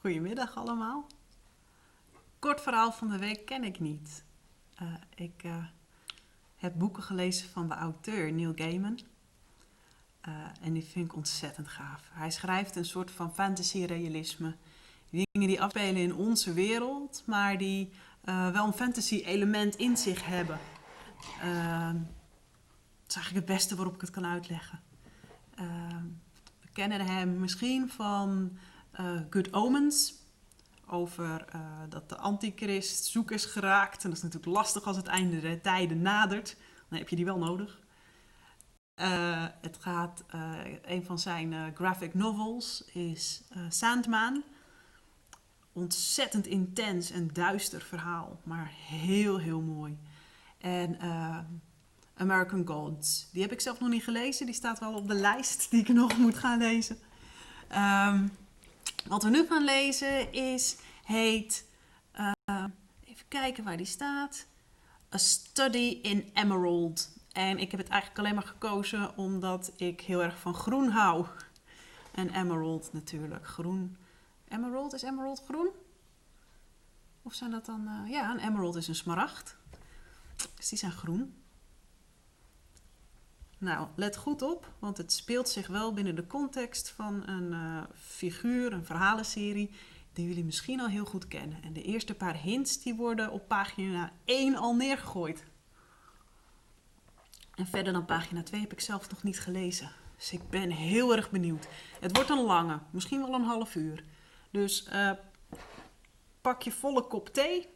Goedemiddag allemaal. Kort verhaal van de week ken ik niet. Ik heb boeken gelezen van de auteur Neil Gaiman. En die vind ik ontzettend gaaf. Hij schrijft een soort van fantasy-realisme. Dingen die afspelen in onze wereld, maar die wel een fantasy-element in zich hebben. Dat is eigenlijk het beste waarop ik het kan uitleggen. We kennen hem misschien van Good Omens. Over dat de antichrist zoek is geraakt. En dat is natuurlijk lastig als het einde der tijden nadert. Dan heb je die wel nodig. Een van zijn graphic novels is Sandman. Ontzettend intens en duister verhaal. Maar heel, heel mooi. En American Gods. Die heb ik zelf nog niet gelezen. Die staat wel op de lijst die ik nog moet gaan lezen. Wat we nu gaan lezen heet, even kijken waar die staat, A Study in Emerald. En ik heb het eigenlijk alleen maar gekozen omdat ik heel erg van groen hou. En emerald natuurlijk, groen. Emerald, is emerald groen? Of zijn dat dan, ja, een emerald is een smaragd. Dus die zijn groen. Nou, let goed op, want het speelt zich wel binnen de context van een figuur, een verhalenserie, die jullie misschien al heel goed kennen. En de eerste paar hints die worden op pagina 1 al neergegooid. En verder dan pagina 2 heb ik zelf nog niet gelezen. Dus ik ben heel erg benieuwd. Het wordt een lange, misschien wel een half uur. Dus pak je volle kop thee.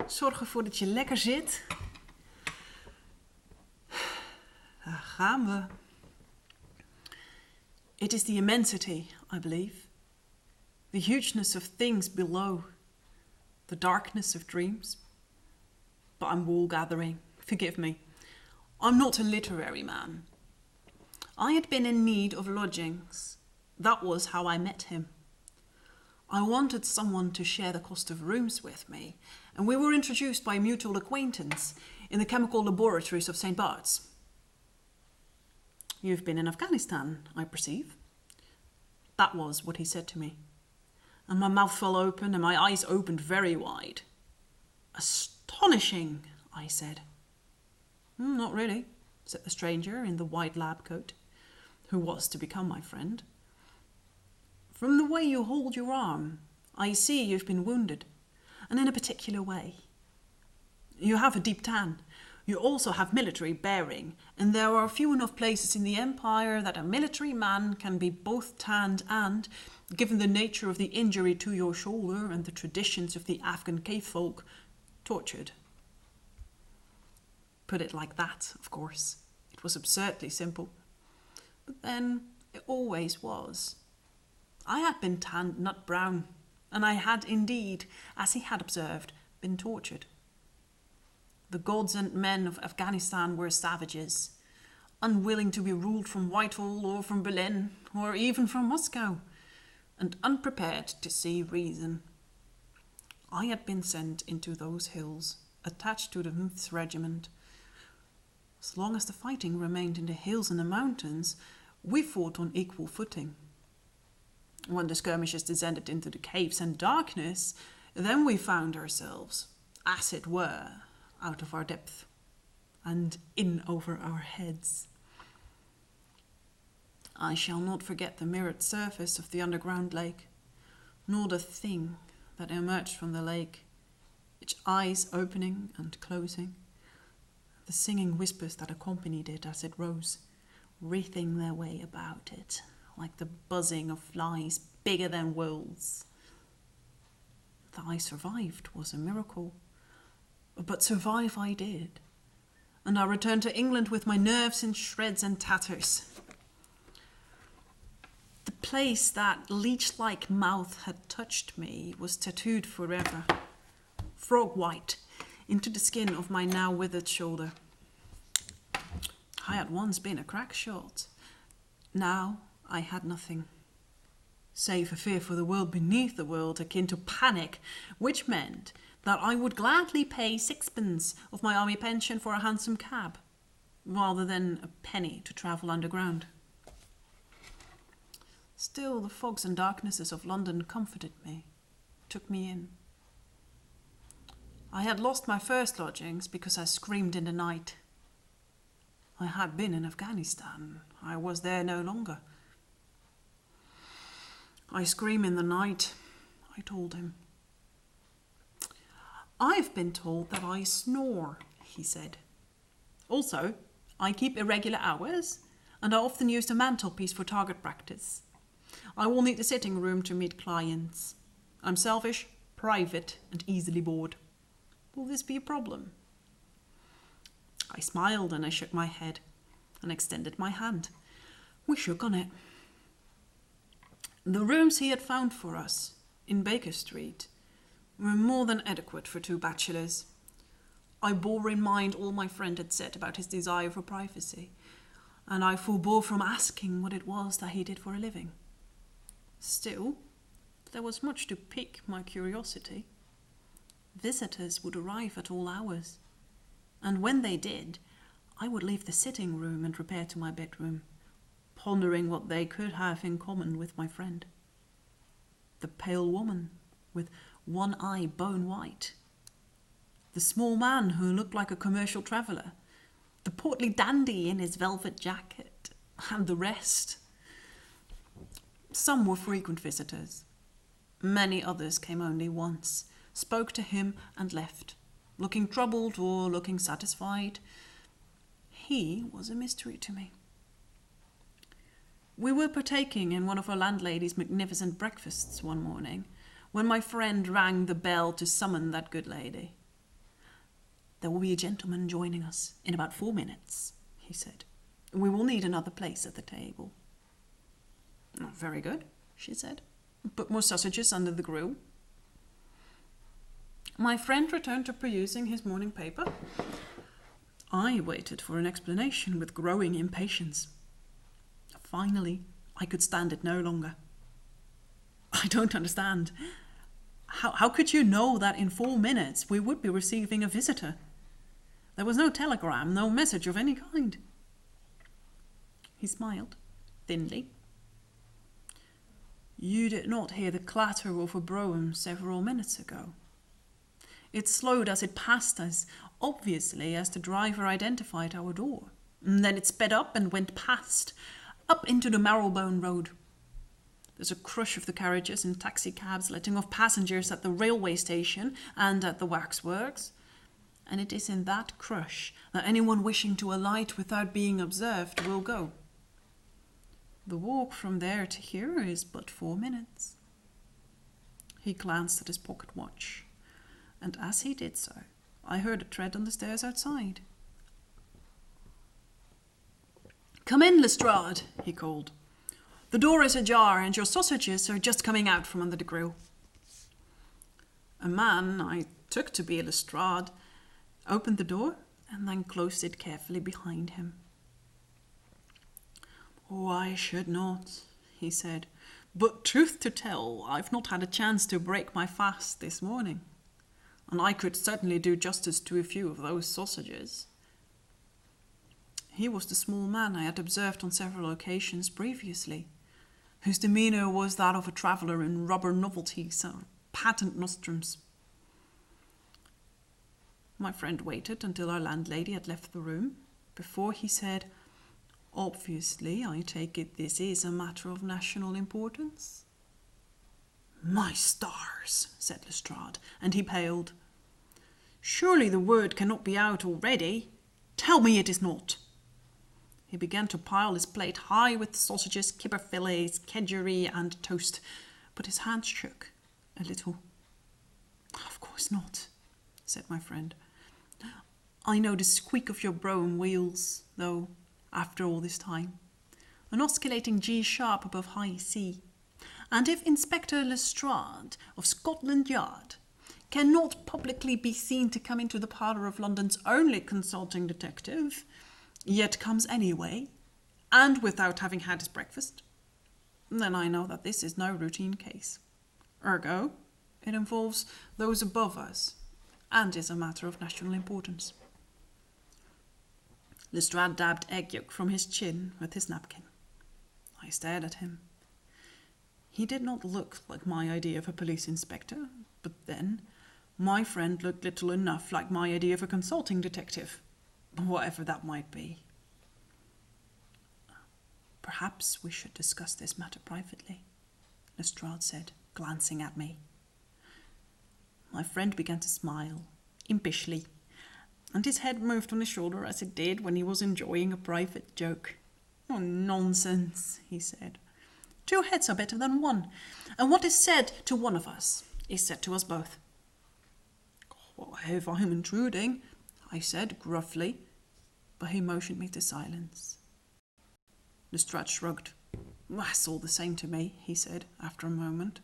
Zorg ervoor dat je lekker zit. Daar gaan we. It is the immensity, I believe. The hugeness of things below. The darkness of dreams. But I'm wool gathering. Forgive me. I'm not a literary man. I had been in need of lodgings. That was how I met him. I wanted someone to share the cost of rooms with me, and we were introduced by a mutual acquaintance in the chemical laboratories of St. Bart's. You've been in Afghanistan, I perceive. That was what he said to me. And my mouth fell open and my eyes opened very wide. Astonishing, I said. Not really, said the stranger in the white lab coat, who was to become my friend. From the way you hold your arm, I see you've been wounded, and in a particular way. You have a deep tan. You also have military bearing, and there are few enough places in the empire that a military man can be both tanned and, given the nature of the injury to your shoulder and the traditions of the Afghan cave folk, tortured. Put it like that, of course. It was absurdly simple. But then it always was. I had been tanned nut brown, and I had indeed, as he had observed, been tortured. The gods and men of Afghanistan were savages, unwilling to be ruled from Whitehall or from Berlin or even from Moscow, and unprepared to see reason. I had been sent into those hills, attached to the 5th Regiment. As long as the fighting remained in the hills and the mountains, we fought on equal footing. When the skirmishes descended into the caves and darkness, then we found ourselves, as it were, out of our depth, and in over our heads. I shall not forget the mirrored surface of the underground lake, nor the thing that emerged from the lake, its eyes opening and closing, the singing whispers that accompanied it as it rose, wreathing their way about it, like the buzzing of flies bigger than worlds. That I survived was a miracle. But survive I did, and I returned to England with my nerves in shreds and tatters. The place that leech-like mouth had touched me was tattooed forever, frog-white, into the skin of my now withered shoulder. I had once been a crack shot. Now I had nothing, save a fear for the world beneath the world, akin to panic, which meant that I would gladly pay 6pence of my army pension for a hansom cab, rather than a penny to travel underground. Still, the fogs and darknesses of London comforted me, took me in. I had lost my first lodgings because I screamed in the night. I had been in Afghanistan. I was there no longer. I scream in the night, I told him. I've been told that I snore, he said. Also, I keep irregular hours, and I often use the mantelpiece for target practice. I will need the sitting room to meet clients. I'm selfish, private, and easily bored. Will this be a problem? I smiled and I shook my head and extended my hand. We shook on it. The rooms he had found for us in Baker Street were more than adequate for 2 bachelors. I bore in mind all my friend had said about his desire for privacy, and I forbore from asking what it was that he did for a living. Still, there was much to pique my curiosity. Visitors would arrive at all hours, and when they did, I would leave the sitting room and repair to my bedroom, pondering what they could have in common with my friend. The pale woman with one eye bone white, the small man who looked like a commercial traveller, the portly dandy in his velvet jacket, and the rest. Some were frequent visitors. Many others came only once, spoke to him and left, looking troubled or looking satisfied. He was a mystery to me. We were partaking in one of our landlady's magnificent breakfasts one morning, when my friend rang the bell to summon that good lady. There will be a gentleman joining us in about 4 minutes, he said. We will need another place at the table. Oh, very good, she said. Put more sausages under the grill. My friend returned to perusing his morning paper. I waited for an explanation with growing impatience. Finally, I could stand it no longer. I don't understand. How could you know that in 4 minutes we would be receiving a visitor? There was no telegram, no message of any kind. He smiled, thinly. You did not hear the clatter of a brougham several minutes ago. It slowed as it passed us, obviously as the driver identified our door. And then it sped up and went past, up into the Marylebone Road. There's a crush of the carriages and taxicabs letting off passengers at the railway station and at the waxworks. And it is in that crush that anyone wishing to alight without being observed will go. The walk from there to here is but 4 minutes. He glanced at his pocket watch, and as he did so, I heard a tread on the stairs outside. Come in, Lestrade, he called. The door is ajar, and your sausages are just coming out from under the grill. A man I took to be Lestrade opened the door and then closed it carefully behind him. Oh, I should not, he said, but truth to tell, I've not had a chance to break my fast this morning, and I could certainly do justice to a few of those sausages. He was the small man I had observed on several occasions previously, whose demeanour was that of a traveller in rubber novelties or patent nostrums. My friend waited until our landlady had left the room before he said, Obviously, I take it this is a matter of national importance. My stars, said Lestrade, and he paled. Surely the word cannot be out already. Tell me it is not. He began to pile his plate high with sausages, kipper fillets, kedgeree, and toast, but his hands shook a little. Of course not, said my friend. I know the squeak of your brougham wheels, though, after all this time. An oscillating G sharp above high C. And if Inspector Lestrade of Scotland Yard cannot publicly be seen to come into the parlour of London's only consulting detective, yet comes anyway, and without having had his breakfast, then I know that this is no routine case. Ergo, it involves those above us, and is a matter of national importance. Lestrade dabbed egg yolk from his chin with his napkin. I stared at him. He did not look like my idea of a police inspector, but then my friend looked little enough like my idea of a consulting detective, whatever that might be. Perhaps we should discuss this matter privately, Lestrade said, glancing at me. My friend began to smile, impishly, and his head moved on his shoulder as it did when he was enjoying a private joke. Oh, nonsense, he said. 2 heads are better than 1, and what is said to one of us is said to us both. Well, if I'm intruding, I said gruffly, but he motioned me to silence. Lestrade shrugged. That's all the same to me, he said after a moment.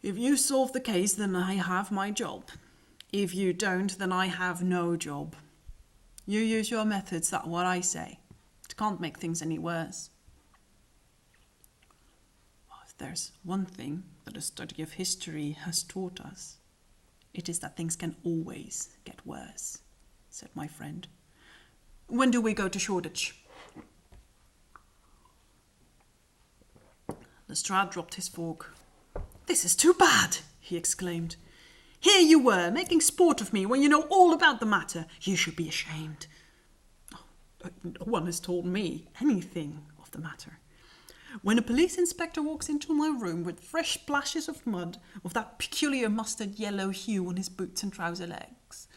If you solve the case, then I have my job. If you don't, then I have no job. You use your methods, that's what I say. It can't make things any worse. If there's one thing that a study of history has taught us, it is that things can always get worse, said my friend. When do we go to Shoreditch? Lestrade dropped his fork. This is too bad, he exclaimed. Here you were, making sport of me when you know all about the matter. You should be ashamed. No one has told me anything of the matter. When a police inspector walks into my room with fresh splashes of mud of that peculiar mustard yellow hue on his boots and trouser legs,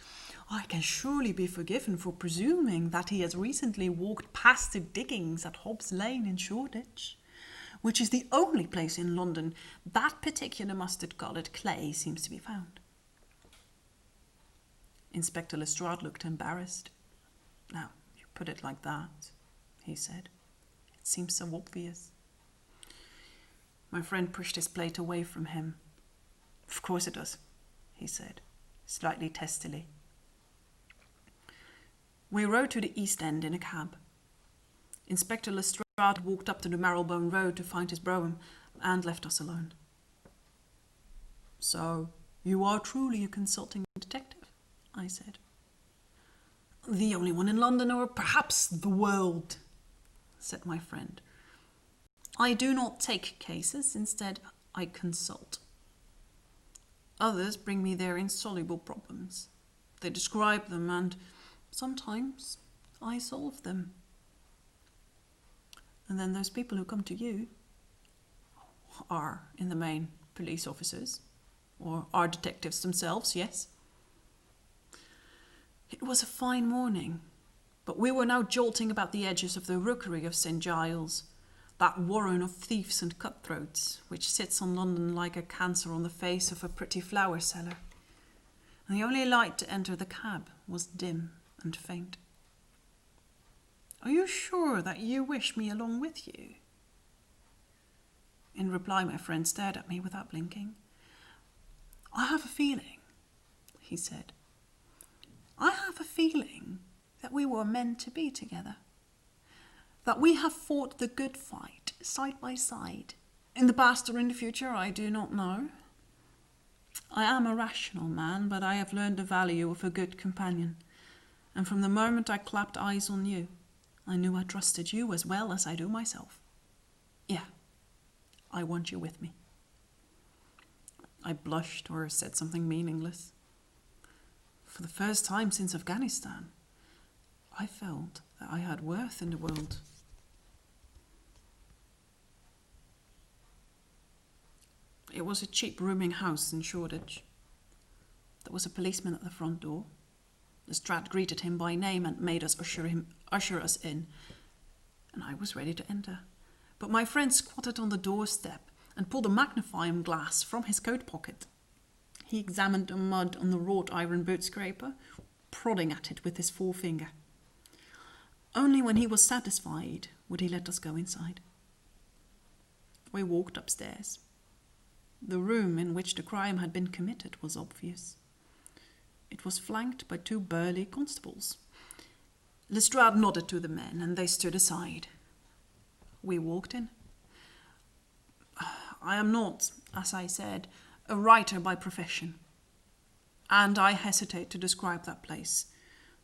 I can surely be forgiven for presuming that he has recently walked past the diggings at Hobbs Lane in Shoreditch, which is the only place in London that particular mustard-coloured clay seems to be found. Inspector Lestrade looked embarrassed. Now, you put it like that, he said. It seems so obvious. My friend pushed his plate away from him. Of course it does, he said, slightly testily. We rode to the East End in a cab. Inspector Lestrade walked up to the Marylebone Road to find his brougham and left us alone. So, you are truly a consulting detective, I said. The only one in London, or perhaps the world, said my friend. I do not take cases, instead I consult. Others bring me their insoluble problems. They describe them and sometimes I solve them. And then those people who come to you are, in the main, police officers, or are detectives themselves, yes. It was a fine morning, but we were now jolting about the edges of the rookery of St. Giles, that warren of thieves and cutthroats, which sits on London like a cancer on the face of a pretty flower seller. And the only light to enter the cab was dim and faint. Are you sure that you wish me along with you? In reply, my friend stared at me without blinking. I have a feeling, he said. I have a feeling that we were meant to be together. That we have fought the good fight side by side. In the past or in the future, I do not know. I am a rational man, but I have learned the value of a good companion. And from the moment I clapped eyes on you, I knew I trusted you as well as I do myself. Yeah, I want you with me. I blushed or said something meaningless. For the first time since Afghanistan, I felt that I had worth in the world. It was a cheap rooming house in Shoreditch. There was a policeman at the front door. Lestrade greeted him by name and made us usher us in, and I was ready to enter. But my friend squatted on the doorstep and pulled a magnifying glass from his coat pocket. He examined the mud on the wrought iron boot scraper, prodding at it with his forefinger. Only when he was satisfied would he let us go inside. We walked upstairs. The room in which the crime had been committed was obvious. It was flanked by 2 burly constables. Lestrade nodded to the men, and they stood aside. We walked in. I am not, as I said, a writer by profession, and I hesitate to describe that place,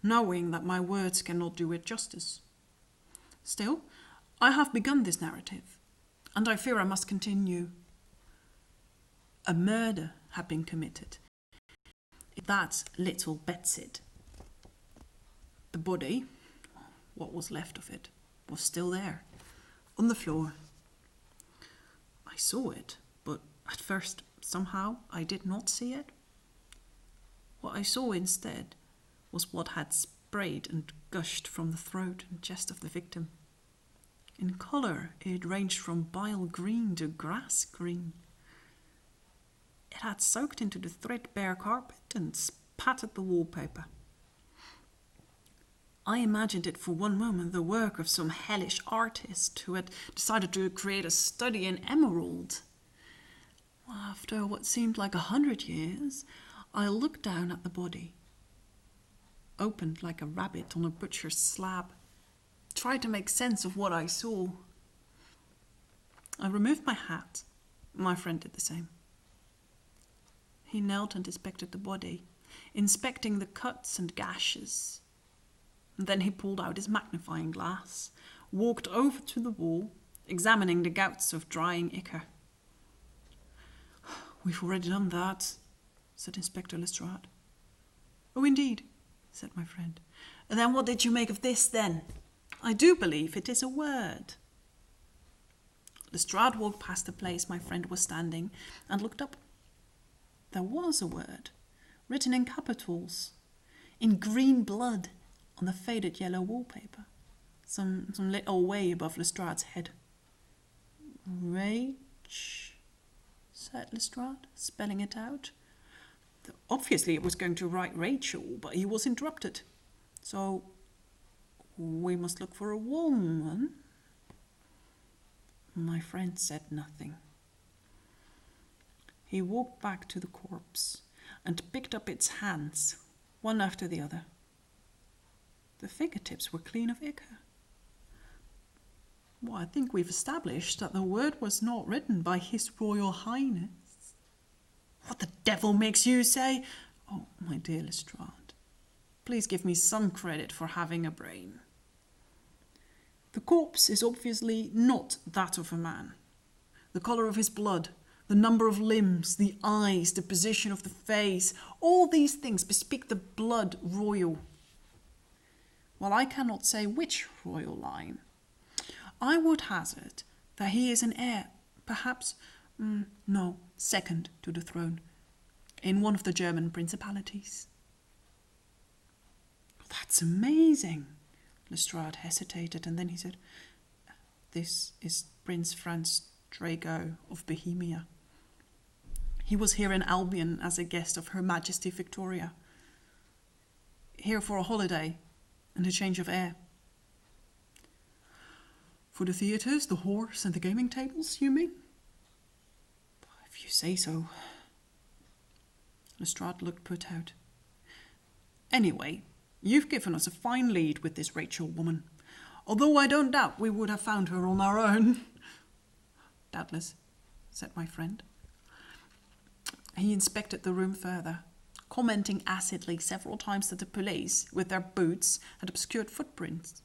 knowing that my words cannot do it justice. Still, I have begun this narrative, and I fear I must continue. A murder had been committed. That little bedstead. The body, what was left of it, was still there, on the floor. I saw it, but at first, somehow, I did not see it. What I saw instead was what had sprayed and gushed from the throat and chest of the victim. In colour, it ranged from bile green to grass green. It had soaked into the threadbare carpet and spattered the wallpaper. I imagined it for one moment the work of some hellish artist who had decided to create a study in emerald. After what seemed like 100 years, I looked down at the body, opened like a rabbit on a butcher's slab, tried to make sense of what I saw. I removed my hat. My friend did the same. He knelt and inspected the body, inspecting the cuts and gashes. And then he pulled out his magnifying glass, walked over to the wall, examining the gouts of drying ichor. "We've already done that," said Inspector Lestrade. "Oh, indeed," said my friend. "And then what did you make of this, then? I do believe it is a word." Lestrade walked past the place my friend was standing and looked up. There was a word, written in capitals, in green blood, on the faded yellow wallpaper, some little way above Lestrade's head. "Rach," said Lestrade, spelling it out. Obviously it was going to write Rachel, but he was interrupted. "So, we must look for a woman?" My friend said nothing. He walked back to the corpse and picked up its hands, one after the other. The fingertips were clean of ichor. Well, I think we've established that the word was not written by His Royal Highness. "What the devil makes you say—" "Oh, my dear Lestrade, please give me some credit for having a brain. The corpse is obviously not that of a man. The colour of his blood, the number of limbs, the eyes, the position of the face, all these things bespeak the blood royal. While I cannot say which royal line, I would hazard that he is an heir, perhaps, second to the throne, in one of the German principalities." "That's amazing." Lestrade hesitated, and then he said, "This is Prince Franz Drago of Bohemia. He was here in Albion as a guest of Her Majesty Victoria. Here for a holiday and a change of air." "For the theatres, the horse, and the gaming tables, you mean?" "If you say so." Lestrade looked put out. "Anyway, you've given us a fine lead with this Rachel woman, although I don't doubt we would have found her on our own." "Doubtless," said my friend. He inspected the room further, commenting acidly several times that the police, with their boots, had obscured footprints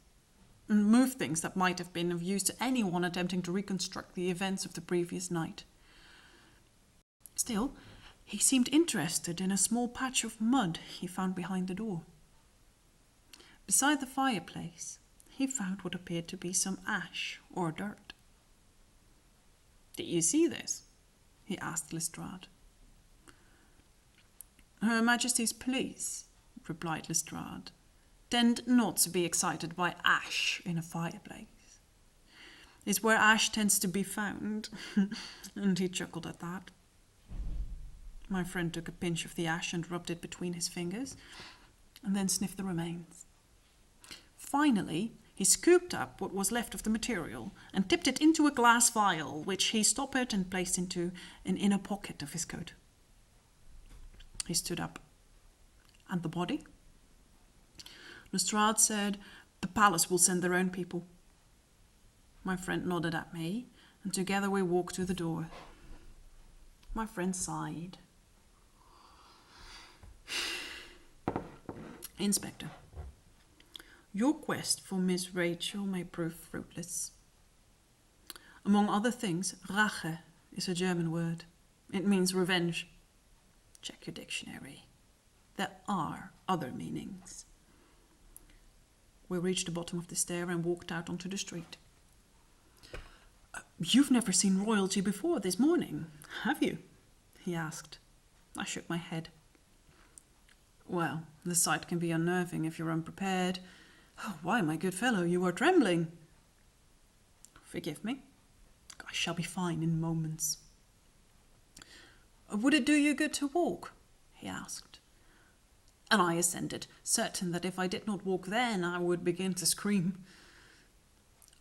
and moved things that might have been of use to anyone attempting to reconstruct the events of the previous night. Still, he seemed interested in a small patch of mud he found behind the door. Beside the fireplace, he found what appeared to be some ash or dirt. "Did you see this?" he asked Lestrade. "Her Majesty's police," replied Lestrade, "tend not to be excited by ash in a fireplace. It's where ash tends to be found." And he chuckled at that. My friend took a pinch of the ash and rubbed it between his fingers, and then sniffed the remains. Finally, he scooped up what was left of the material and tipped it into a glass vial, which he stoppered and placed into an inner pocket of his coat. He stood up. "And the body?" Lestrade said, "The palace will send their own people." My friend nodded at me, and together we walked to the door. My friend sighed. "Inspector, your quest for Miss Rachel may prove fruitless. Among other things, Rache is a German word. It means revenge. Check your dictionary. There are other meanings. We reached the bottom of the stair and walked out onto the street. You've never seen royalty before this morning, have you? He asked. I shook my head. Well, the sight can be unnerving if you're unprepared. Oh, why, my good fellow, you are trembling. Forgive me. I shall be fine in moments. Would it do you good to walk? He asked. And I assented, certain that if I did not walk then, I would begin to scream.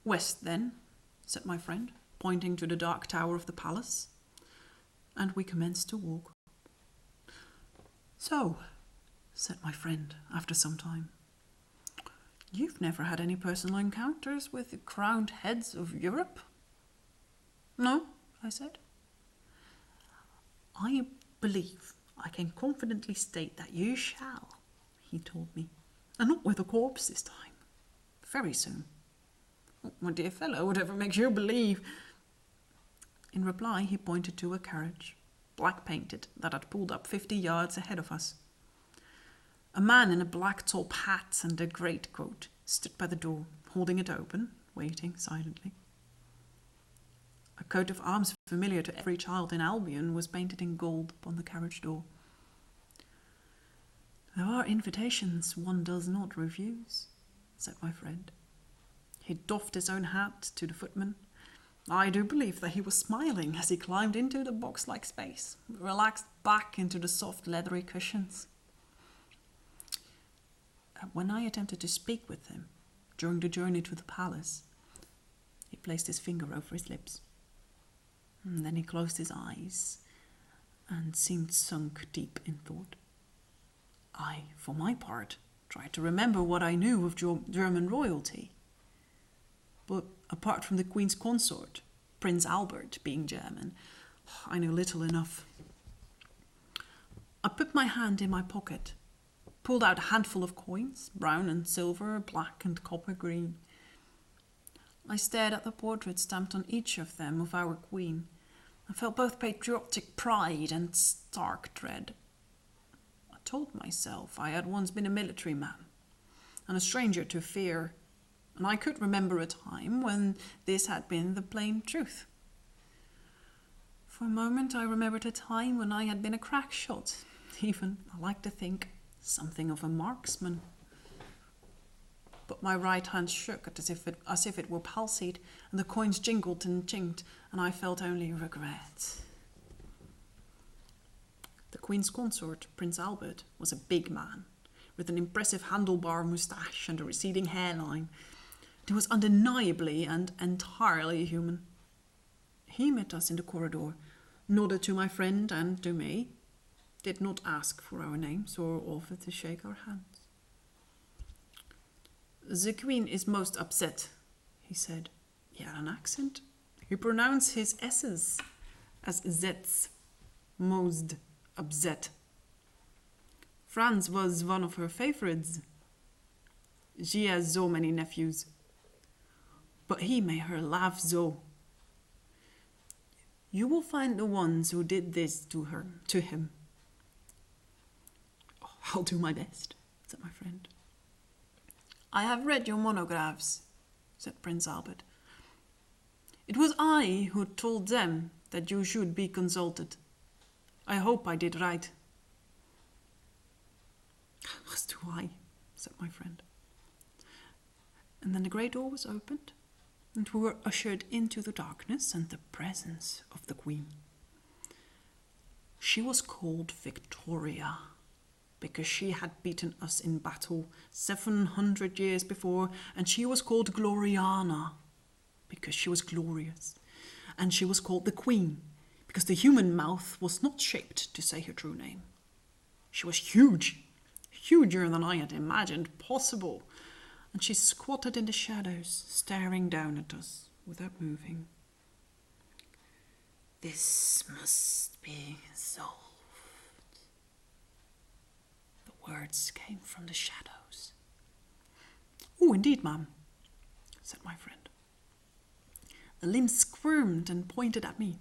West, then, said my friend, pointing to the dark tower of the palace. And we commenced to walk. So, said my friend, after some time, you've never had any personal encounters with the crowned heads of Europe? No, I said. I believe I can confidently state that you shall, he told me, and not with a corpse this time. Very soon. My dear fellow, whatever makes you believe? In reply, he pointed to a carriage, black painted, that had pulled up 50 yards ahead of us. A man in a black top hat and a greatcoat stood by the door, holding it open, waiting silently. A coat of arms familiar to every child in Albion was painted in gold upon the carriage door. There are invitations one does not refuse, said my friend. He doffed his own hat to the footman. I do believe that he was smiling as he climbed into the box-like space, relaxed back into the soft leathery cushions. When I attempted to speak with him during the journey to the palace, he placed his finger over his lips. And then he closed his eyes and seemed sunk deep in thought. I, for my part, tried to remember what I knew of German royalty. But apart from the Queen's consort, Prince Albert, being German, I knew little enough. I put my hand in my pocket, pulled out a handful of coins, brown and silver, black and copper green. I stared at the portrait stamped on each of them of our Queen. I felt both patriotic pride and stark dread. I told myself I had once been a military man, and a stranger to fear, and I could remember a time when this had been the plain truth. For a moment I remembered a time when I had been a crack shot, even, I like to think, something of a marksman. But my right hand shook as if it were palsied, and the coins jingled and chinked, and I felt only regret. The Queen's consort, Prince Albert, was a big man, with an impressive handlebar moustache and a receding hairline. He was undeniably and entirely human. He met us in the corridor, nodded to my friend and to me, did not ask for our names or offer to shake our hands. The Queen is most upset, he said. He had an accent. He pronounced his S's as Z's. Most upset. Franz was one of her favorites. She has so many nephews. But he made her laugh so. You will find the ones who did this to him. Oh, I'll do my best, said my friend. I have read your monographs, said Prince Albert. It was I who told them that you should be consulted. I hope I did right. As do I, said my friend. And then the great door was opened, and we were ushered into the darkness and the presence of the Queen. She was called Victoria, because she had beaten us in battle 700 years before, and she was called Gloriana, because she was glorious, and she was called the Queen, because the human mouth was not shaped to say her true name. She was huge, huger than I had imagined possible, and she squatted in the shadows, staring down at us without moving. This must be solved. The words came from the shadows. Oh, indeed, ma'am, said my friend. The limb squirmed and pointed at me.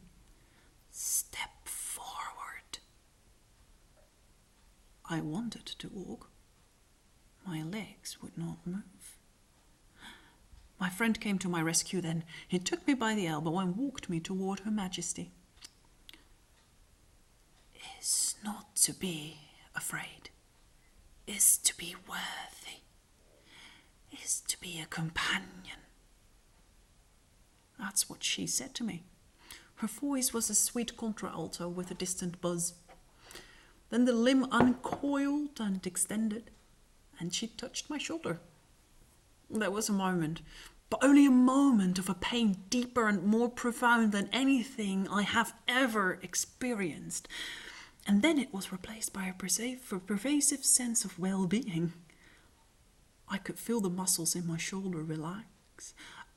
Step forward. I wanted to walk. My legs would not move. My friend came to my rescue then. He took me by the elbow and walked me toward Her Majesty. Is not to be afraid, is to be worthy, is to be a companion. That's what she said to me. Her voice was a sweet contralto with a distant buzz. Then the limb uncoiled and extended, and she touched my shoulder. There was a moment, but only a moment, of a pain deeper and more profound than anything I have ever experienced. And then it was replaced by a pervasive sense of well-being. I could feel the muscles in my shoulder relax,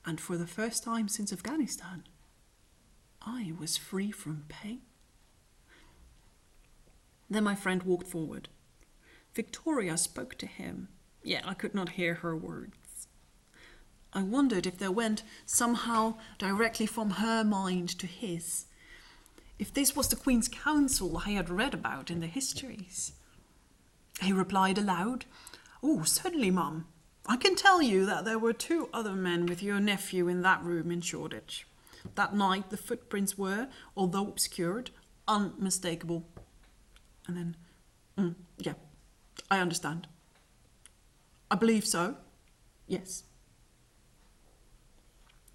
and for the first time since Afghanistan, I was free from pain. Then my friend walked forward. Victoria spoke to him, yet I could not hear her words. I wondered if they went somehow directly from her mind to his, if this was the Queen's Council I had read about in the histories. He replied aloud, "Oh, certainly, Mum. I can tell you that there were 2 other men with your nephew in that room in Shoreditch. That night the footprints were, although obscured, unmistakable." And then, yeah, I understand. I believe so. Yes.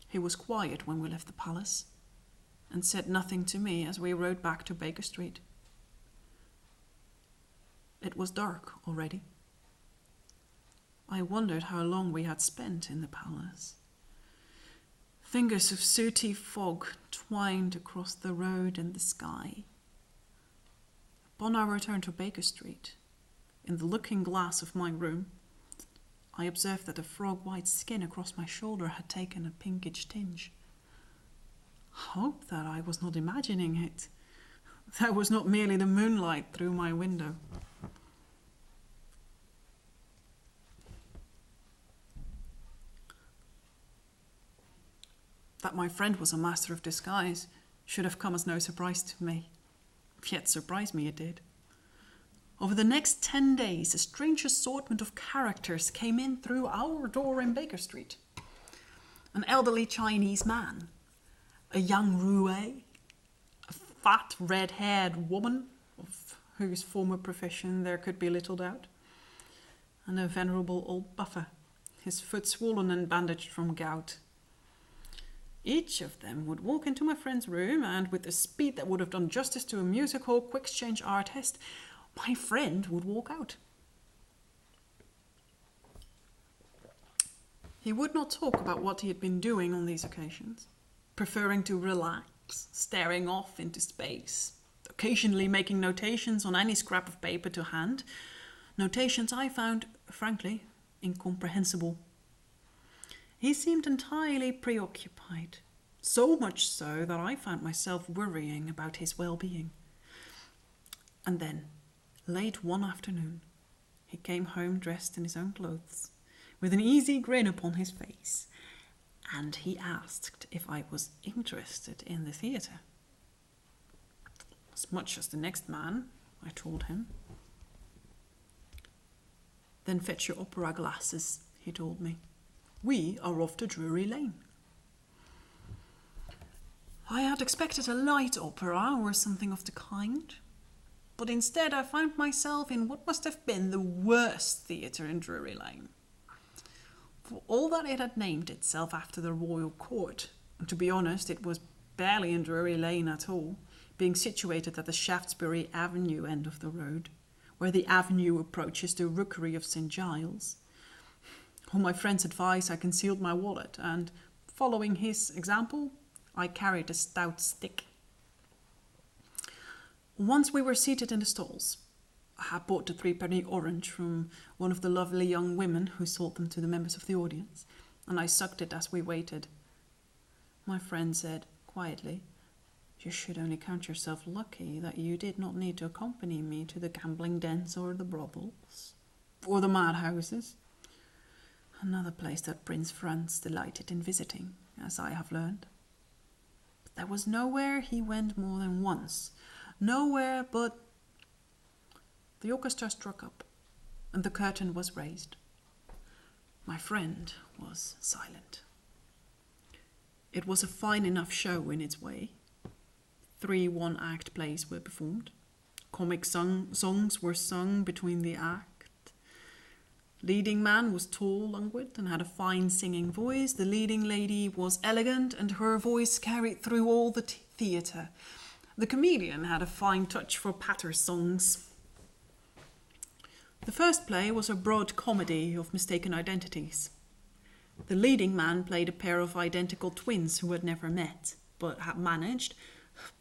He was quiet when we left the palace, and said nothing to me as we rode back to Baker Street. It was dark already. I wondered how long we had spent in the palace. Fingers of sooty fog twined across the road and the sky. Upon our return to Baker Street, in the looking glass of my room, I observed that the frog-white skin across my shoulder had taken a pinkish tinge. Hope that I was not imagining it. That was not merely the moonlight through my window. That my friend was a master of disguise should have come as no surprise to me. Yet surprise me it did. Over the next 10 days, a strange assortment of characters came in through our door in Baker Street. An elderly Chinese man, a young roue, a fat red-haired woman, of whose former profession there could be little doubt, and a venerable old buffer, his foot swollen and bandaged from gout. Each of them would walk into my friend's room, and with a speed that would have done justice to a music hall quick-change artist, my friend would walk out. He would not talk about what he had been doing on these occasions, preferring to relax, staring off into space, occasionally making notations on any scrap of paper to hand, notations I found, frankly, incomprehensible. He seemed entirely preoccupied, so much so that I found myself worrying about his well-being. And then, late one afternoon, he came home dressed in his own clothes, with an easy grin upon his face, and he asked if I was interested in the theatre. As much as the next man, I told him. Then fetch your opera glasses, he told me. We are off to Drury Lane. I had expected a light opera or something of the kind, but instead I found myself in what must have been the worst theatre in Drury Lane. For all that it had named itself after the royal court, and to be honest, it was barely in Drury Lane at all, being situated at the Shaftesbury Avenue end of the road, where the avenue approaches the rookery of St. Giles. On my friend's advice, I concealed my wallet, and, following his example, I carried a stout stick. Once we were seated in the stalls. I had bought a 3-penny orange from one of the lovely young women who sold them to the members of the audience, and I sucked it as we waited. My friend said, quietly, "You should only count yourself lucky that you did not need to accompany me to the gambling dens or the brothels, or the madhouses. Another place that Prince Franz delighted in visiting, as I have learned." There was nowhere he went more than once. Nowhere but... The orchestra struck up, and the curtain was raised. My friend was silent. It was a fine enough show in its way. 3 one-act plays were performed. Comic songs were sung between the act. Leading man was tall, languid, and had a fine singing voice. The leading lady was elegant, and her voice carried through all the theatre. The comedian had a fine touch for patter songs. The first play was a broad comedy of mistaken identities. The leading man played a pair of identical twins who had never met, but had managed,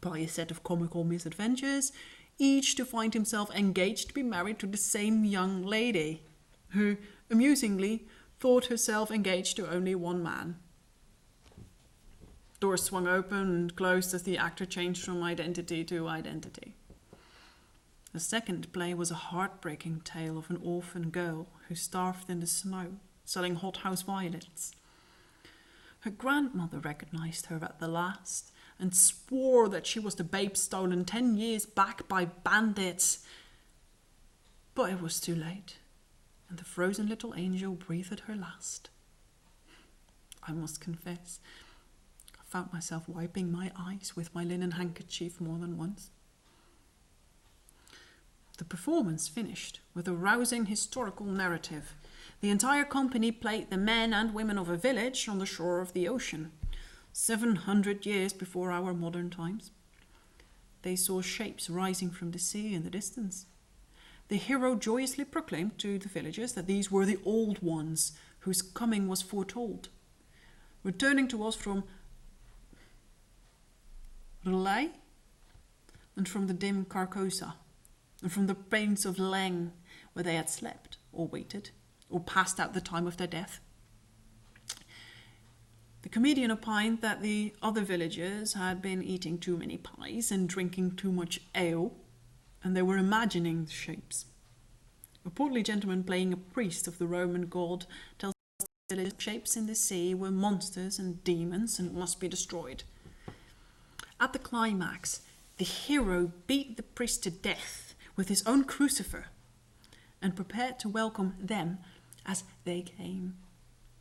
by a set of comical misadventures, each to find himself engaged to be married to the same young lady, who, amusingly, thought herself engaged to only one man. Doors swung open and closed as the actor changed from identity to identity. The second play was a heartbreaking tale of an orphan girl who starved in the snow, selling hothouse violets. Her grandmother recognized her at the last and swore that she was the babe stolen 10 years back by bandits. But it was too late, and the frozen little angel breathed her last. I must confess, I found myself wiping my eyes with my linen handkerchief more than once. The performance finished with a rousing historical narrative. The entire company played the men and women of a village on the shore of the ocean, 700 years before our modern times. They saw shapes rising from the sea in the distance. The hero joyously proclaimed to the villagers that these were the old ones whose coming was foretold, returning to us from Relay and from the dim Carcosa and from the plains of Leng, where they had slept or waited or passed out the time of their death. The comedian opined that the other villagers had been eating too many pies and drinking too much ale, and they were imagining the shapes. A portly gentleman playing a priest of the Roman god tells us that the shapes in the sea were monsters and demons and must be destroyed. At the climax, the hero beat the priest to death with his own crucifer and prepared to welcome them as they came.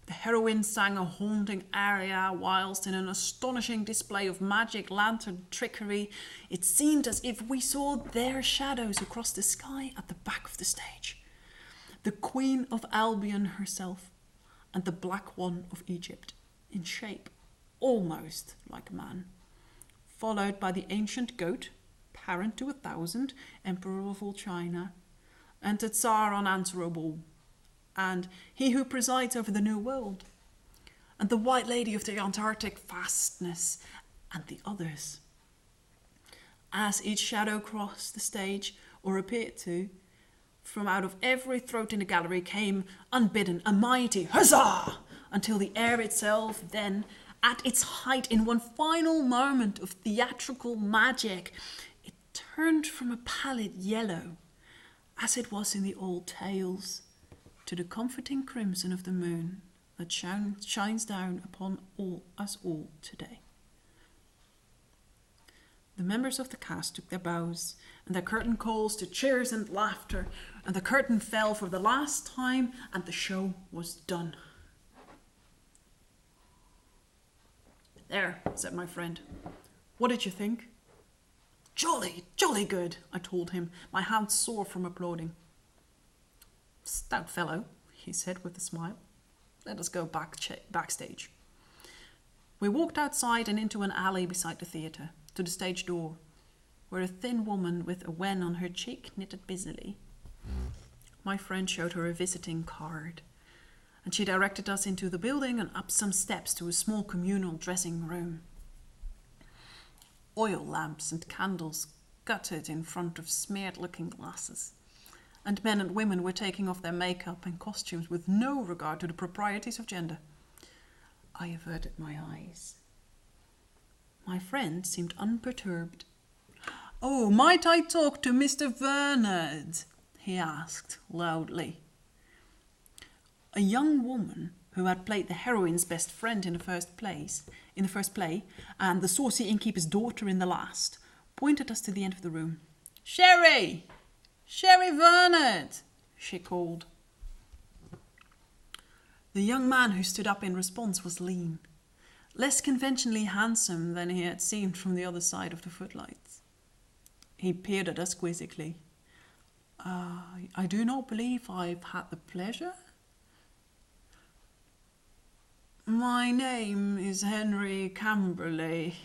The heroine sang a haunting aria whilst in an astonishing display of magic lantern trickery, it seemed as if we saw their shadows across the sky at the back of the stage. The Queen of Albion herself and the Black One of Egypt, in shape almost like man, followed by the ancient goat, parent to 1,000, Emperor of all China, and the Tsar unanswerable, and he who presides over the New World, and the White Lady of the Antarctic fastness, and the others. As each shadow crossed the stage, or appeared to, from out of every throat in the gallery came, unbidden, a mighty huzzah, until the air itself then, at its height, in one final moment of theatrical magic, it turned from a pallid yellow, as it was in the old tales, to the comforting crimson of the moon that shines down upon us all today. The members of the cast took their bows, and their curtain calls to cheers and laughter, and the curtain fell for the last time, and the show was done. "There," said my friend. "What did you think?" "Jolly, jolly good," I told him, my hands sore from applauding. "Stout fellow," he said with a smile. "Let us go backstage." We walked outside and into an alley beside the theatre, to the stage door, where a thin woman with a wen on her cheek knitted busily. My friend showed her a visiting card, and she directed us into the building and up some steps to a small communal dressing room. Oil lamps and candles guttered in front of smeared looking glasses, and men and women were taking off their makeup and costumes with no regard to the proprieties of gender. I averted my eyes. My friend seemed unperturbed. "Oh, might I talk to Mr. Bernard?" he asked loudly. A young woman, who had played the heroine's best friend in the first place, in the first play, and the saucy innkeeper's daughter in the last, pointed us to the end of the room. "Sherry! Sherry Vernet!" she called. The young man who stood up in response was lean, less conventionally handsome than he had seemed from the other side of the footlights. He peered at us quizzically. I do not believe I've had the pleasure." "My name is Henry Camberley,"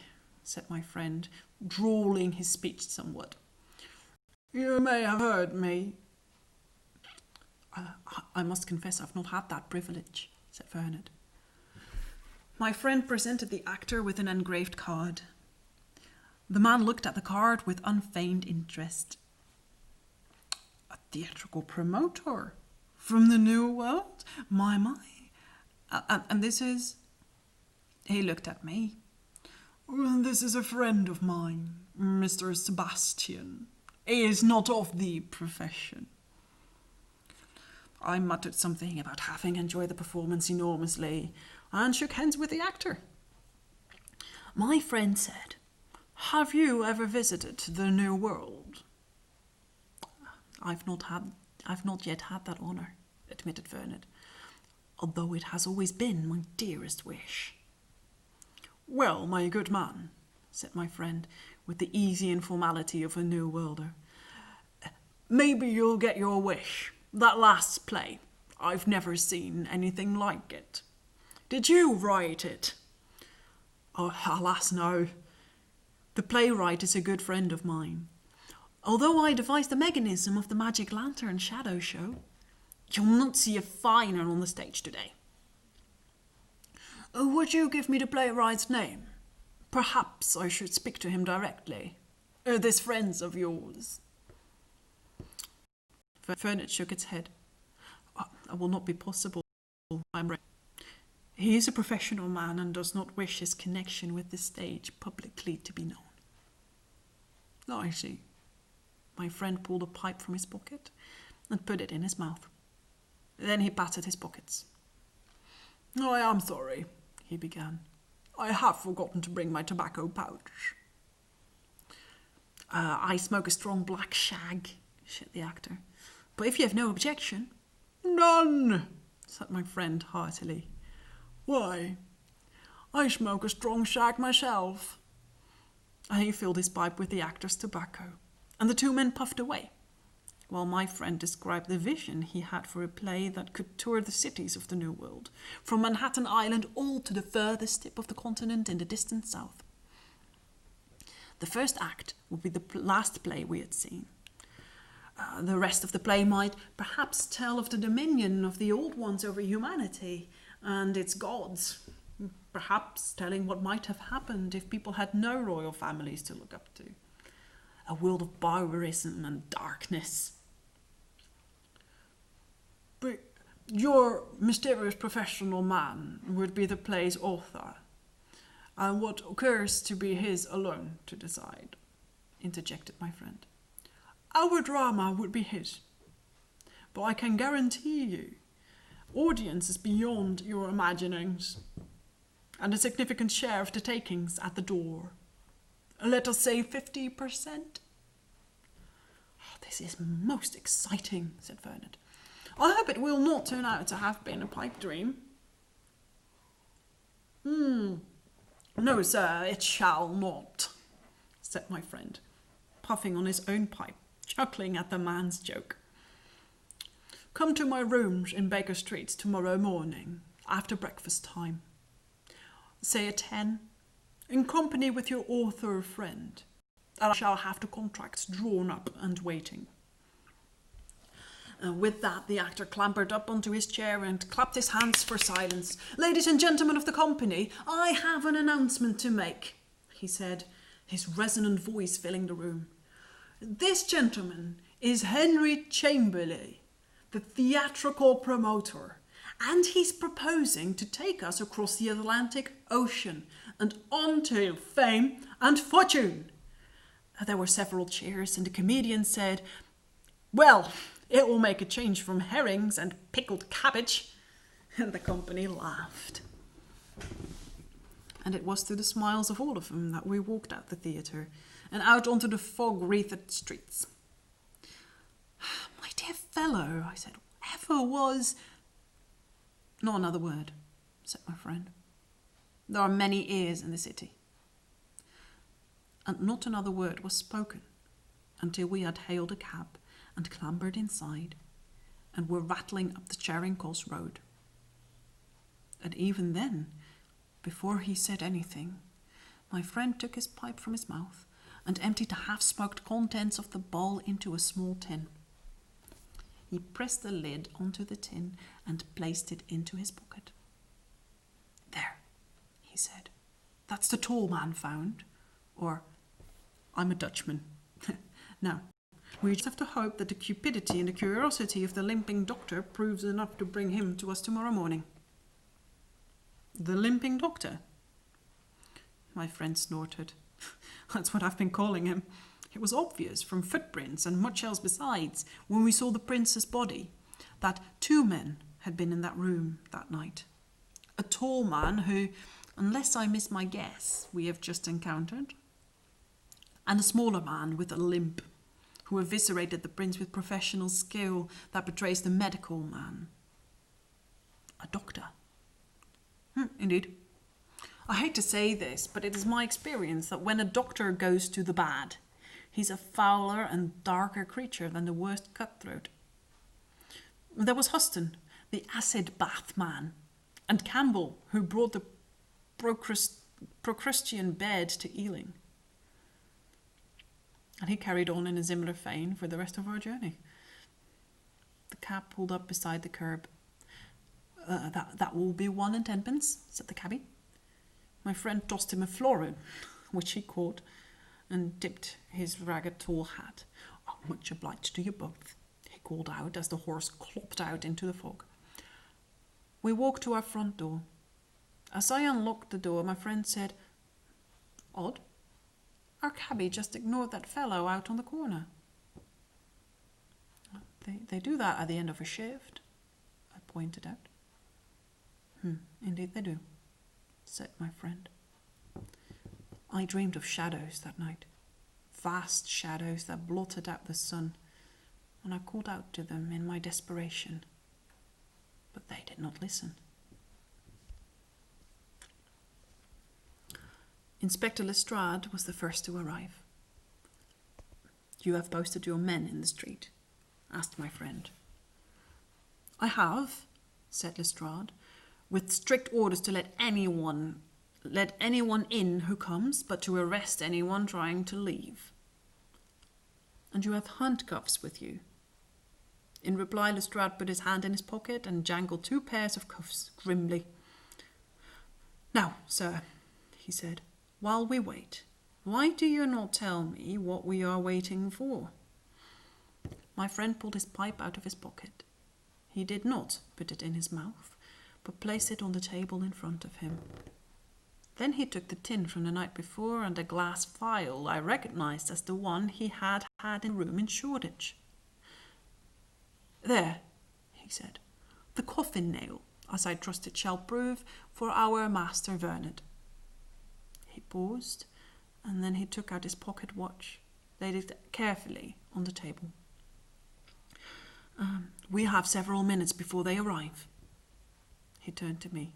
said my friend, drawling his speech somewhat. "You may have heard me." I must confess I've not had that privilege," said Vernet. My friend presented the actor with an engraved card. The man looked at the card with unfeigned interest. "A theatrical promoter from the New World? My. And this is..." He looked at me. "This is a friend of mine, Mr. Sebastian. He is not of the profession." I muttered something about having enjoyed the performance enormously and shook hands with the actor. My friend said, "Have you ever visited the New World?" I've not yet had that honour," admitted Vernet, "although it has always been my dearest wish." "Well, my good man," said my friend, with the easy informality of a New Worlder, "maybe you'll get your wish. That last play, I've never seen anything like it. Did you write it?" "Oh, alas, no. The playwright is a good friend of mine, although I devised the mechanism of the Magic Lantern shadow show. You'll not see a finer on the stage today." "Would you give me the playwright's name? Perhaps I should speak to him directly. This friend of yours." Vernet shook its head. "That will not be possible, I'm afraid. He is a professional man and does not wish his connection with the stage publicly to be known." "I see." My friend pulled a pipe from his pocket and put it in his mouth. Then he patted his pockets. "I am sorry," he began. "I have forgotten to bring my tobacco pouch." "I smoke a strong black shag," said the actor. "But if you have no objection..." "None," said my friend heartily. "Why, I smoke a strong shag myself." And he filled his pipe with the actor's tobacco, and the two men puffed away, while my friend described the vision he had for a play that could tour the cities of the New World, from Manhattan Island all to the furthest tip of the continent in the distant south. The first act would be the last play we had seen. The rest of the play might perhaps tell of the dominion of the Old Ones over humanity and its gods, perhaps telling what might have happened if people had no royal families to look up to. A world of barbarism and darkness. "But your mysterious professional man would be the play's author, and what occurs to be his alone to decide," interjected my friend. "Our drama would be his, but I can guarantee you, audience is beyond your imaginings, and a significant share of the takings at the door. Let us say 50%. "This is most exciting," said Vernet. "I hope it will not turn out to have been a pipe dream." "No, sir, it shall not," said my friend, puffing on his own pipe, chuckling at the man's joke. "Come to my rooms in Baker Street tomorrow morning, after breakfast time. Say at 10, in company with your author friend, and I shall have the contracts drawn up and waiting." With that, the actor clambered up onto his chair and clapped his hands for silence. "Ladies and gentlemen of the company, I have an announcement to make," he said, his resonant voice filling the room. "This gentleman is Henry Chamberlain, the theatrical promoter, and he's proposing to take us across the Atlantic Ocean and on to fame and fortune." There were several cheers, and the comedian said, "Well, it will make a change from herrings and pickled cabbage," and the company laughed. And it was through the smiles of all of them that we walked out the theatre and out onto the fog-wreathed streets. My dear fellow, I said, whatever was... Not another word, said my friend. There are many ears in the city. And not another word was spoken until we had hailed a cab and clambered inside and were rattling up the Charing Cross Road. And even then, before he said anything, my friend took his pipe from his mouth and emptied the half-smoked contents of the bowl into a small tin. He pressed the lid onto the tin and placed it into his pocket. There, he said, that's the tall man found. Or, I'm a Dutchman. Now, we just have to hope that the cupidity and the curiosity of the limping doctor proves enough to bring him to us tomorrow morning. The limping doctor? My friend snorted. That's what I've been calling him. It was obvious from footprints and much else besides when we saw the prince's body that 2 men had been in that room that night. A tall man who, unless I miss my guess, we have just encountered, and a smaller man with a limp who eviscerated the prince with professional skill that betrays the medical man. A doctor. Indeed. I hate to say this, but it is my experience that when a doctor goes to the bad, he's a fouler and darker creature than the worst cutthroat. There was Huston, the acid bath man, and Campbell, who brought the Procrustean bed to Ealing. And he carried on in a similar vein for the rest of our journey. The cab pulled up beside the curb. That will be 1 and 10 pence, said the cabby. My friend tossed him a florin, which he caught, and tipped his ragged tall hat. Oh, much obliged to you both, he called out as the horse clopped out into the fog. We walked to our front door. As I unlocked the door, my friend said, Odd, our cabby just ignored that fellow out on the corner. They do that at the end of a shift, I pointed out. Indeed they do, said my friend. I dreamed of shadows that night, vast shadows that blotted out the sun, and I called out to them in my desperation, but they did not listen. Inspector Lestrade was the first to arrive. You have posted your men in the street? Asked my friend. I have, said Lestrade, with strict orders to let anyone in who comes, but to arrest anyone trying to leave. And you have handcuffs with you? In reply, Lestrade put his hand in his pocket and jangled 2 pairs of cuffs grimly. Now, sir, he said, while we wait, why do you not tell me what we are waiting for? My friend pulled his pipe out of his pocket. He did not put it in his mouth, but placed it on the table in front of him. Then he took the tin from the night before and a glass vial I recognized as the one he had had in the room in Shoreditch. There, he said, the coffin nail, as I trust it shall prove, for our Master Vernet. He paused, and then he took out his pocket watch, laid it carefully on the table. We have several minutes before they arrive. He turned to me.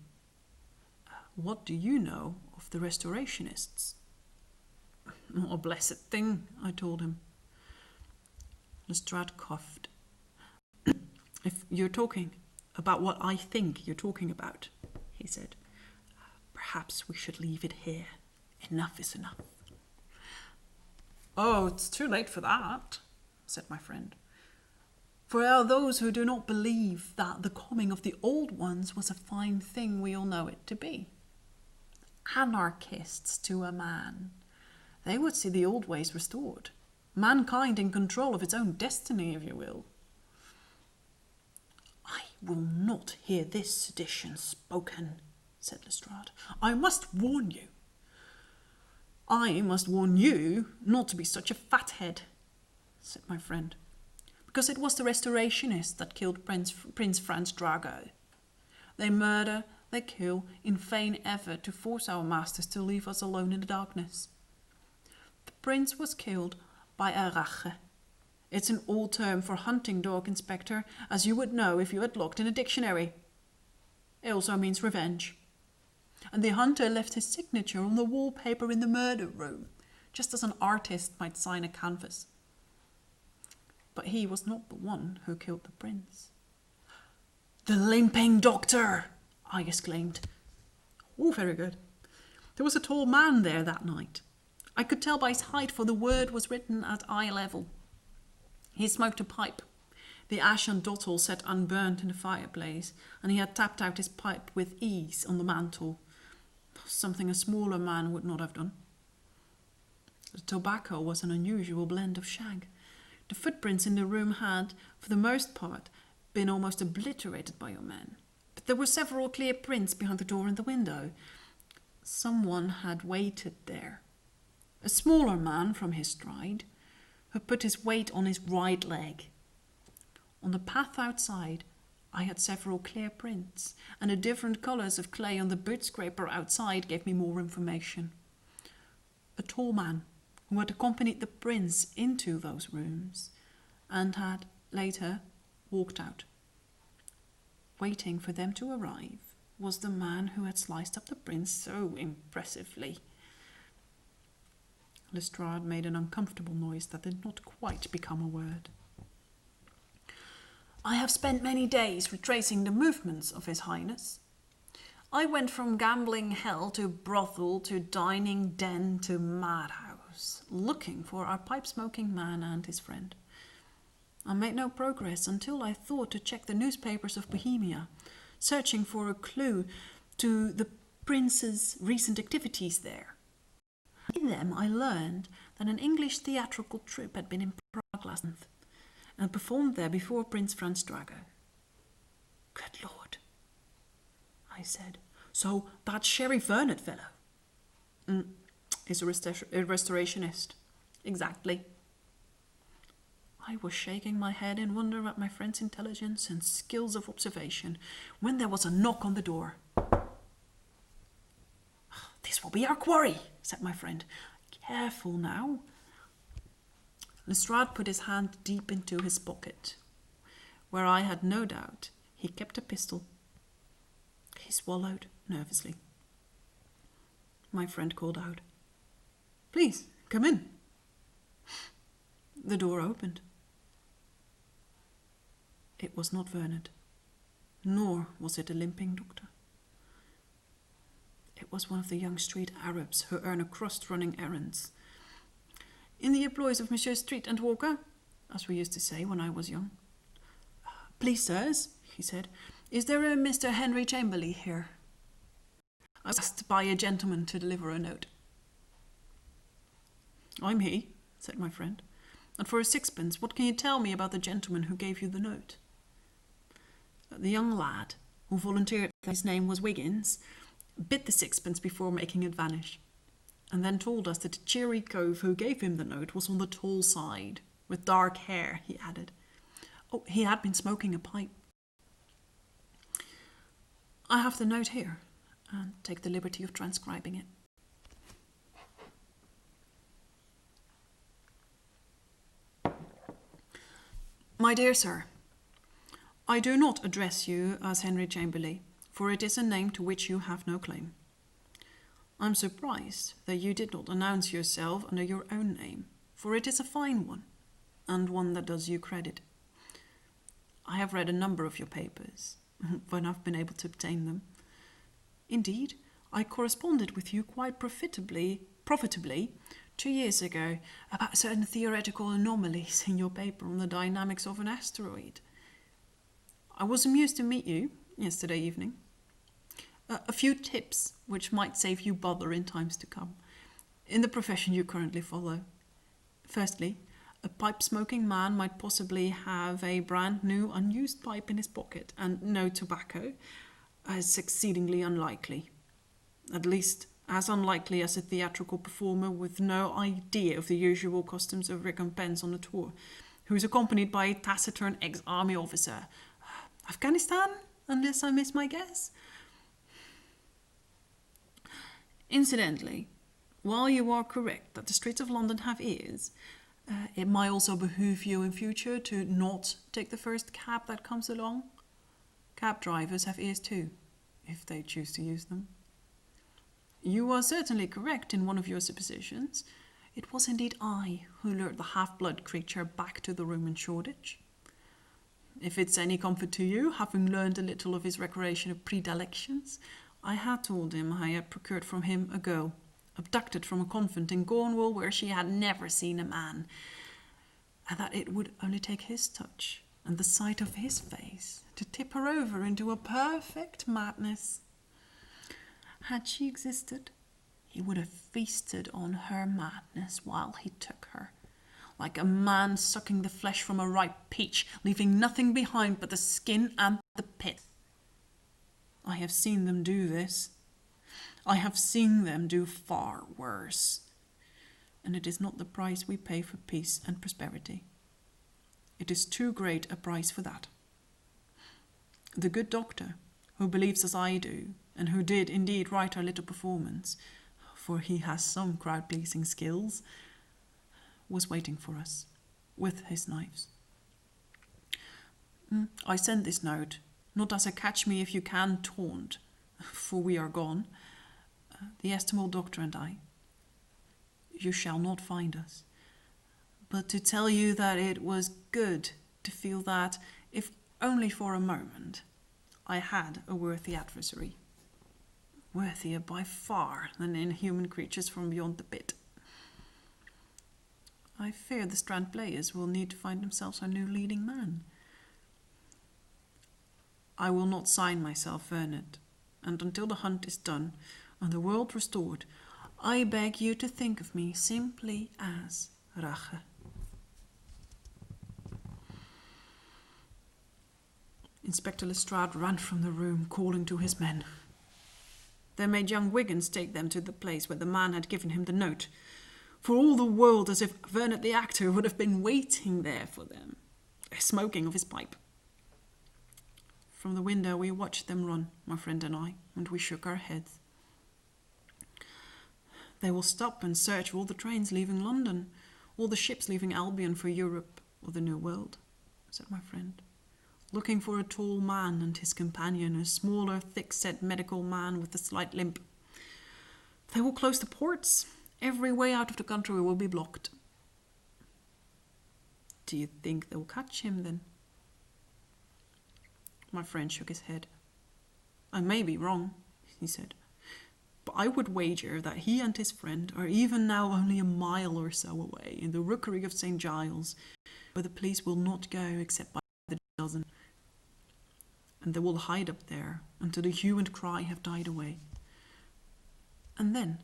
What do you know of the Restorationists? Not a blessed thing, I told him. Lestrade coughed. If you're talking about what I think you're talking about, he said, perhaps we should leave it here. Enough is enough. Oh, it's too late for that, said my friend. For there are those who do not believe that the coming of the old ones was a fine thing we all know it to be. Anarchists to a man. They would see the old ways restored. Mankind in control of its own destiny, if you will. I will not hear this sedition spoken, said Lestrade. I must warn you. I must warn you not to be such a fathead, said my friend. Because it was the Restorationists that killed Prince Franz Drago. They murder they kill in vain effort to force our masters to leave us alone in the darkness. The prince was killed by a rache. It's an old term for hunting dog, Inspector, as you would know if you had looked in a dictionary. It also means revenge. And the hunter left his signature on the wallpaper in the murder room, just as an artist might sign a canvas. But he was not the one who killed the prince. "The limping doctor!" I exclaimed. "Oh, very good. There was a tall man there that night. I could tell by his height, for the word was written at eye level. He smoked a pipe, the ash and dottle set unburnt in the fireplace, and he had tapped out his pipe with ease on the mantel, something a smaller man would not have done. The tobacco was an unusual blend of shag. The footprints in the room had, for the most part, been almost obliterated by your men, but there were several clear prints behind the door and the window. Someone had waited there. A smaller man from his stride, who put his weight on his right leg. On the path outside, I had several clear prints, and the different colours of clay on the boot scraper outside gave me more information. A tall man who had accompanied the prince into those rooms and had, later, walked out. Waiting for them to arrive was the man who had sliced up the prince so impressively. Lestrade made an uncomfortable noise that did not quite become a word. I have spent many days retracing the movements of His Highness. I went from gambling hell to brothel to dining den to madhouse, looking for our pipe-smoking man and his friend. I made no progress until I thought to check the newspapers of Bohemia, searching for a clue to the prince's recent activities there. In them I learned that an English theatrical troupe had been in Prague last month and performed there before Prince Franz Drago. Good Lord, I said. So that Sheriff Vernet fellow? Is a restorationist. Exactly. I was shaking my head in wonder at my friend's intelligence and skills of observation when there was a knock on the door. This will be our quarry, said my friend. Careful now. Lestrade put his hand deep into his pocket, where I had no doubt he kept a pistol. He swallowed nervously. My friend called out, "Please, come in." The door opened. It was not Vernet, nor was it a limping doctor. It was one of the young street Arabs who earn a crust running errands. In the employs of Monsieur Street and Walker, as we used to say when I was young. "Please, sirs," he said, "is there a Mr. Henry Chamberlain here? I was asked by a gentleman to deliver a note." "I'm he," said my friend. "And for a sixpence, what can you tell me about the gentleman who gave you the note?" The young lad, who volunteered that his name was Wiggins, bit the sixpence before making it vanish, and then told us that the cheery cove who gave him the note was on the tall side, with dark hair, he added. Oh, he had been smoking a pipe. I have the note here, and take the liberty of transcribing it. My dear sir, I do not address you as Henry Chamberlain, for it is a name to which you have no claim. I'm surprised that you did not announce yourself under your own name, for it is a fine one, and one that does you credit. I have read a number of your papers, when I've been able to obtain them. Indeed, I corresponded with you quite profitably 2 years ago about certain theoretical anomalies in your paper on the dynamics of an asteroid. I was amused to meet you yesterday evening. A few tips which might save you bother in times to come, in the profession you currently follow. Firstly, a pipe-smoking man might possibly have a brand new unused pipe in his pocket and no tobacco, as exceedingly unlikely. At least as unlikely as a theatrical performer with no idea of the usual customs of recompense on a tour, who is accompanied by a taciturn ex-army officer. Afghanistan, unless I miss my guess. Incidentally, while you are correct that the streets of London have ears, it might also behoove you in future to not take the first cab that comes along. Cab drivers have ears too, if they choose to use them. You are certainly correct in one of your suppositions. It was indeed I who lured the half-blood creature back to the room in Shoreditch. If it's any comfort to you, having learned a little of his recreation of predilections, I had told him I had procured from him a girl, abducted from a convent in Cornwall where she had never seen a man, and that it would only take his touch and the sight of his face to tip her over into a perfect madness. Had she existed, he would have feasted on her madness while he took her, like a man sucking the flesh from a ripe peach, leaving nothing behind but the skin and the pit. I have seen them do this. I have seen them do far worse. And it is not the price we pay for peace and prosperity. It is too great a price for that. The good doctor, who believes as I do, and who did indeed write our little performance, for he has some crowd-pleasing skills, was waiting for us, with his knives. I send this note, not as a catch-me-if-you-can taunt, for we are gone, the estimable doctor and I. You shall not find us, but to tell you that it was good to feel that, if only for a moment, I had a worthy adversary. Worthier by far than inhuman creatures from beyond the pit. I fear the Strand players will need to find themselves a new leading man. I will not sign myself Vernet, and until the hunt is done and the world restored, I beg you to think of me simply as Rache. Inspector Lestrade ran from the room, calling to his men. They made young Wiggins take them to the place where the man had given him the note, for all the world as if Vernet the actor would have been waiting there for them, smoking of his pipe. From the window we watched them run, my friend and I, and we shook our heads. They will stop and search for all the trains leaving London, all the ships leaving Albion for Europe or the New World, said my friend, looking for a tall man and his companion, a smaller, thick-set medical man with a slight limp. They will close the ports. Every way out of the country will be blocked. Do you think they'll catch him then? My friend shook his head. I may be wrong, he said, but I would wager that he and his friend are even now only a mile or so away in the rookery of St. Giles, where the police will not go except by the dozen. And they will hide up there until the hue and cry have died away. And then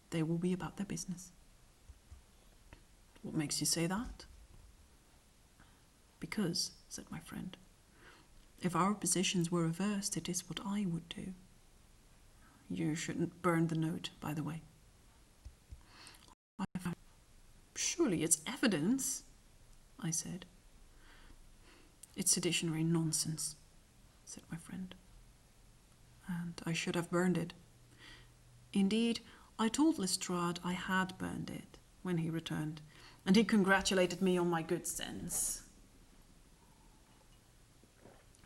they will be about their business. What makes you say that? Because, said my friend, if our positions were reversed, it is what I would do. You shouldn't burn the note, by the way. Surely it's evidence, I said. It's seditionary nonsense, said my friend. And I should have burned it. Indeed, I told Lestrade I had burned it when he returned, and he congratulated me on my good sense.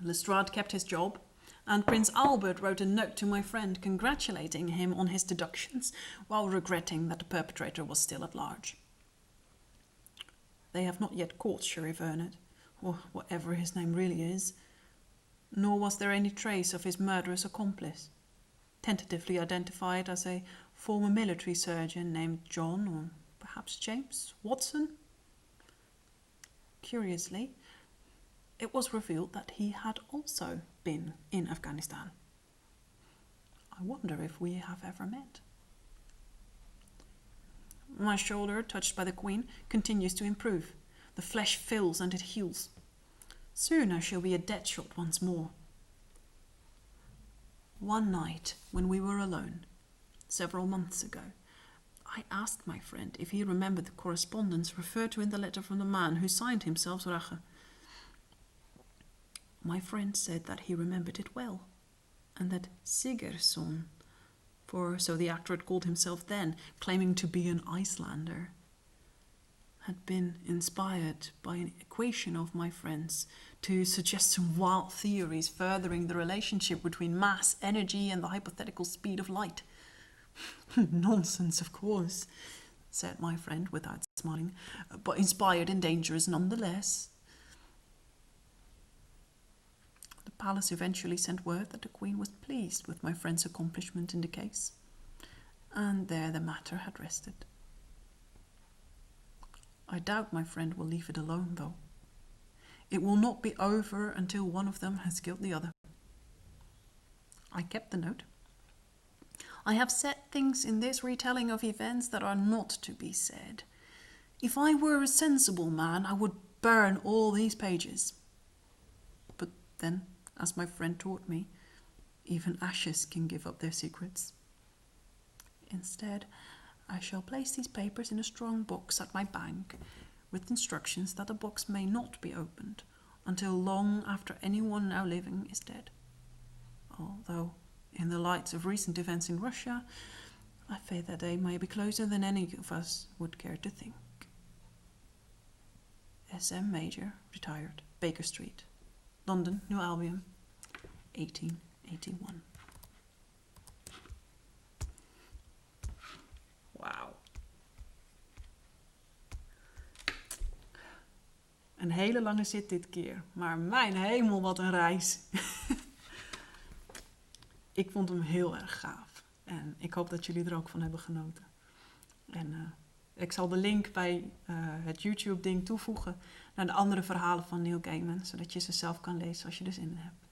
Lestrade kept his job, and Prince Albert wrote a note to my friend congratulating him on his deductions, while regretting that the perpetrator was still at large. They have not yet caught Sheriff Vernet, or whatever his name really is, nor was there any trace of his murderous accomplice, tentatively identified as a former military surgeon named John, or perhaps James Watson. Curiously, it was revealed that he had also been in Afghanistan. I wonder if we have ever met. My shoulder, touched by the Queen, continues to improve. The flesh fills and it heals. Soon I shall be a dead shot once more. One night, when we were alone, several months ago, I asked my friend if he remembered the correspondence referred to in the letter from the man who signed himself Rache. My friend said that he remembered it well, and that Sigerson for so the actor had called himself then, claiming to be an Icelander, had been inspired by an equation of my friend's to suggest some wild theories furthering the relationship between mass, energy, and the hypothetical speed of light. Nonsense, of course, said my friend without smiling, but inspired and dangerous nonetheless. The palace eventually sent word that the Queen was pleased with my friend's accomplishment in the case, and there the matter had rested. I doubt my friend will leave it alone, though. It will not be over until one of them has killed the other. I kept the note. I have said things in this retelling of events that are not to be said. If I were a sensible man, I would burn all these pages. But then, as my friend taught me, even ashes can give up their secrets. Instead, I shall place these papers in a strong box at my bank, with instructions that the box may not be opened until long after anyone now living is dead. Although, in the light of recent events in Russia, I fear that day may be closer than any of us would care to think. S.M. Major, retired, Baker Street, London, New Albion, 1881. Wauw. Een hele lange zit dit keer, maar mijn hemel, wat een reis. Ik vond hem heel erg gaaf en ik hoop dat jullie er ook van hebben genoten. En ik zal de link bij het YouTube-ding toevoegen naar de andere verhalen van Neil Gaiman, zodat je ze zelf kan lezen als je er zin in hebt.